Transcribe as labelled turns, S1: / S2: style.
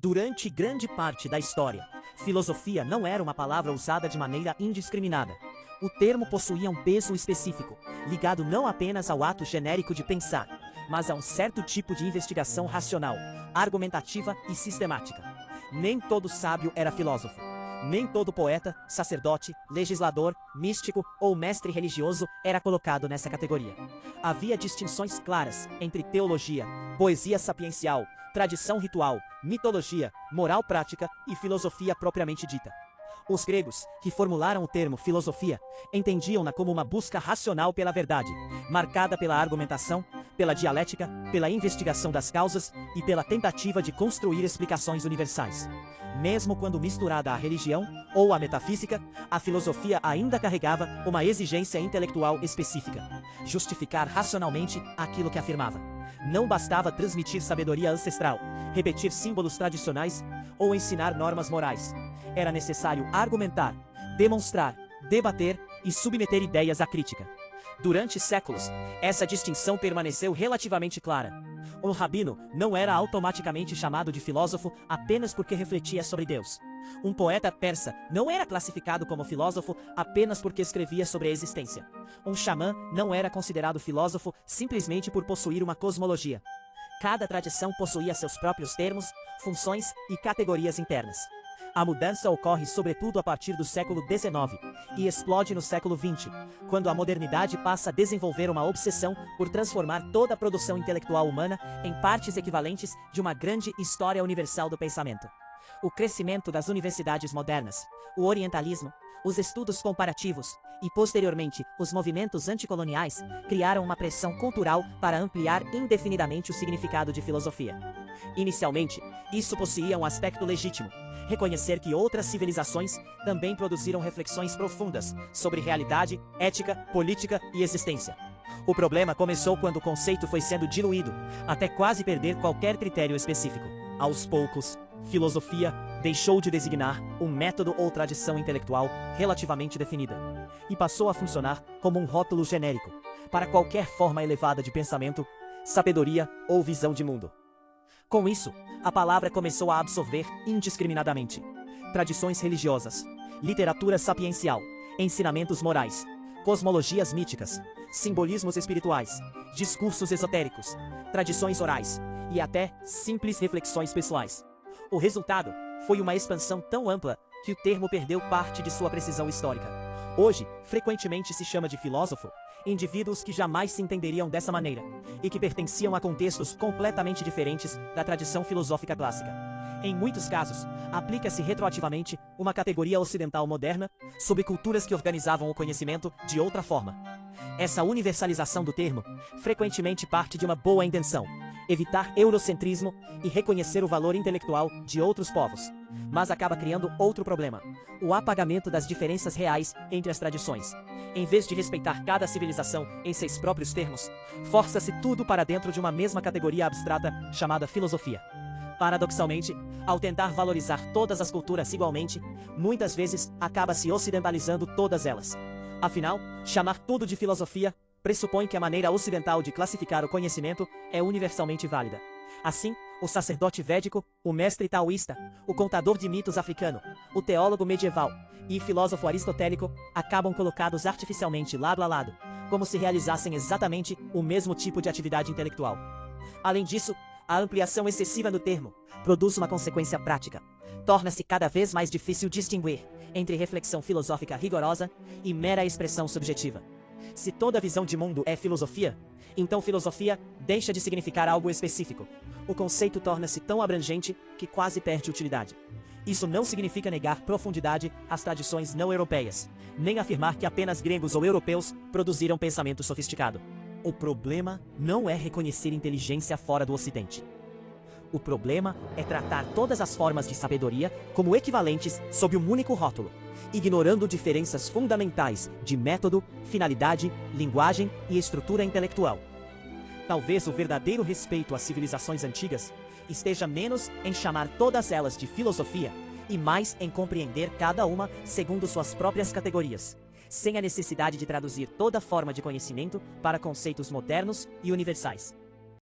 S1: Durante grande parte da história, filosofia não era uma palavra usada de maneira indiscriminada. O termo possuía um peso específico, ligado não apenas ao ato genérico de pensar, mas a um certo tipo de investigação racional, argumentativa e sistemática. Nem todo sábio era filósofo. Nem todo poeta, sacerdote, legislador, místico ou mestre religioso era colocado nessa categoria. Havia distinções claras entre teologia, poesia sapiencial, tradição ritual, mitologia, moral prática e filosofia propriamente dita. Os gregos, que formularam o termo filosofia, entendiam-na como uma busca racional pela verdade, marcada pela argumentação, pela dialética, pela investigação das causas e pela tentativa de construir explicações universais. Mesmo quando misturada à religião ou à metafísica, a filosofia ainda carregava uma exigência intelectual específica: justificar racionalmente aquilo que afirmava. Não bastava transmitir sabedoria ancestral, repetir símbolos tradicionais ou ensinar normas morais. Era necessário argumentar, demonstrar, debater e submeter ideias à crítica. Durante séculos, essa distinção permaneceu relativamente clara. Um rabino não era automaticamente chamado de filósofo apenas porque refletia sobre Deus. Um poeta persa não era classificado como filósofo apenas porque escrevia sobre a existência. Um xamã não era considerado filósofo simplesmente por possuir uma cosmologia. Cada tradição possuía seus próprios termos, funções e categorias internas. A mudança ocorre sobretudo a partir do século XIX e explode no século XX, quando a modernidade passa a desenvolver uma obsessão por transformar toda a produção intelectual humana em partes equivalentes de uma grande história universal do pensamento. O crescimento das universidades modernas, o orientalismo, os estudos comparativos e, posteriormente, os movimentos anticoloniais criaram uma pressão cultural para ampliar indefinidamente o significado de filosofia. Inicialmente, isso possuía um aspecto legítimo: reconhecer que outras civilizações também produziram reflexões profundas sobre realidade, ética, política e existência. O problema começou quando o conceito foi sendo diluído, até quase perder qualquer critério específico. Aos poucos, filosofia deixou de designar um método ou tradição intelectual relativamente definida, e passou a funcionar como um rótulo genérico para qualquer forma elevada de pensamento, sabedoria ou visão de mundo. Com isso, a palavra começou a absorver indiscriminadamente tradições religiosas, literatura sapiencial, ensinamentos morais, cosmologias míticas, simbolismos espirituais, discursos esotéricos, tradições orais e até simples reflexões pessoais. O resultado foi uma expansão tão ampla que o termo perdeu parte de sua precisão histórica. Hoje, frequentemente se chama de filósofo indivíduos que jamais se entenderiam dessa maneira e que pertenciam a contextos completamente diferentes da tradição filosófica clássica. Em muitos casos, aplica-se retroativamente uma categoria ocidental moderna sobre culturas que organizavam o conhecimento de outra forma. Essa universalização do termo frequentemente parte de uma boa intenção: evitar eurocentrismo e reconhecer o valor intelectual de outros povos, mas acaba criando outro problema: o apagamento das diferenças reais entre as tradições. Em vez de respeitar cada civilização em seus próprios termos, força-se tudo para dentro de uma mesma categoria abstrata chamada filosofia. Paradoxalmente, ao tentar valorizar todas as culturas igualmente, muitas vezes acaba-se ocidentalizando todas elas. Afinal, chamar tudo de filosofia pressupõe que a maneira ocidental de classificar o conhecimento é universalmente válida. Assim, o sacerdote védico, o mestre taoísta, o contador de mitos africano, o teólogo medieval e filósofo aristotélico acabam colocados artificialmente lado a lado, como se realizassem exatamente o mesmo tipo de atividade intelectual. Além disso, a ampliação excessiva do termo produz uma consequência prática: torna-se cada vez mais difícil distinguir entre reflexão filosófica rigorosa e mera expressão subjetiva. Se toda visão de mundo é filosofia, então filosofia deixa de significar algo específico. O conceito torna-se tão abrangente que quase perde utilidade. Isso não significa negar profundidade às tradições não europeias, nem afirmar que apenas gregos ou europeus produziram pensamento sofisticado. O problema não é reconhecer inteligência fora do Ocidente. O problema é tratar todas as formas de sabedoria como equivalentes sob um único rótulo, ignorando diferenças fundamentais de método, finalidade, linguagem e estrutura intelectual. Talvez o verdadeiro respeito às civilizações antigas esteja menos em chamar todas elas de filosofia e mais em compreender cada uma segundo suas próprias categorias, sem a necessidade de traduzir toda forma de conhecimento para conceitos modernos e universais.